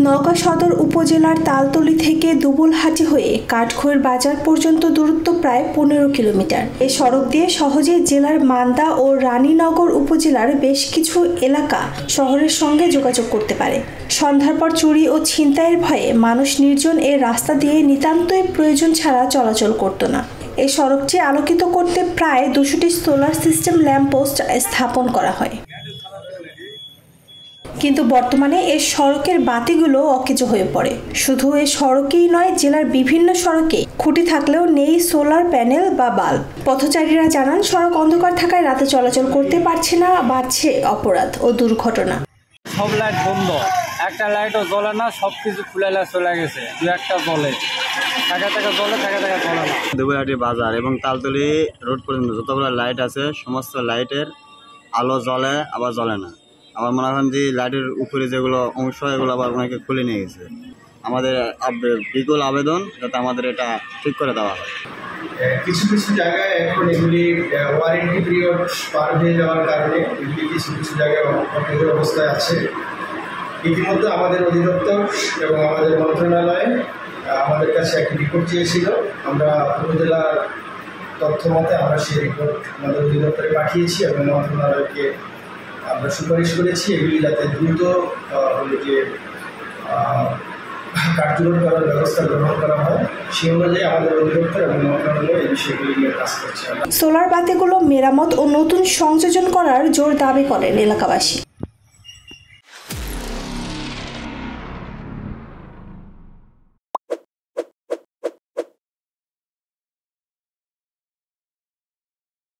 নওগাঁ সদর উপজেলার তালতলী থেকে দুবুলহাটি হয়ে কাঠখোয়ের বাজার পর্যন্ত দূরত্ব প্রায় 15 কিলোমিটার। এই সড়ক দিয়ে সহজেই জেলার মান্দা ও রানীনগর উপজেলার বেশ কিছু এলাকা শহরের সঙ্গে যোগাযোগ করতে পারে। সন্ধ্যার পর চুরি ও ছিনতাইয়ের ভয়ে মানুষ নির্জন এই রাস্তা দিয়ে নিতান্তই প্রয়োজন ছাড়া চলাচল করত না। এই সড়কটি আলোকিত করতে প্রায় 200টি সোলার সিস্টেম ল্যাম্পপোস্ট স্থাপন করা হয়। কিন্তু বর্তমানে এই সড়কের বাতিগুলো অকেজো হয়ে পড়ে। শুধু এই সড়কেই নয়, জেলার বিভিন্ন সড়কে খুঁটি থাকলেও নেই সোলার প্যানেল বা বাল্ব। পথচারীরা জানান, সড়ক অন্ধকার থাকায় রাতে চলাচল করতে পারছে না, বাড়ছে অপরাধ ও দুর্ঘটনা। সব লাইট বন্ধ, একটা লাইটও জ্বলে না, সবকিছু খুলে চলে গেছে। দু একটা জ্বলে, থাকা জ্বলে, থাকা জ্বলে না। দুবুলহাটি বাজার এবং তালতলী রোড পর্যন্ত যতগুলো লাইট আছে সমস্ত লাইটের আলো জ্বলে আবার জ্বলে না। আমার মনে হয় যে লাইটের উপরে যেগুলো অংশ এগুলো আবার অনেকে খুলে নিয়ে গেছে। আমাদের বিপুল আবেদন যাতে আমাদের এটা ঠিক করে দেওয়া হয়। কিছু কিছু জায়গায় এখন এগুলি ওয়ারেন্টি পিরিয়ড পার হয়ে যাওয়ার কারণে এগুলি কিছু কিছু জায়গায় অকেজো অবস্থায় আছে। ইতিমধ্যে আমাদের অধিদপ্তর এবং আমাদের মন্ত্রণালয়ে আমাদের কাছে একটি রিপোর্ট চেয়েছিল। আমরা উপজেলার তথ্য মতে আমরা সেই রিপোর্ট আমাদের অধিদপ্তরে পাঠিয়েছি এবং মন্ত্রণালয়কে আমরা সুপারিশ করেছি এগুলি যাতে দ্রুত কার্যকর করার ব্যবস্থা গ্রহণ করা হয়। সেই অনুযায়ী আমাদের অধিদপ্তর এবং মন্ত্রণালয় এই বিষয়গুলি নিয়ে কাজ করছে। সোলার বাতিগুলো মেরামত ও নতুন সংযোজন করার জোর দাবি করেন এলাকাবাসী।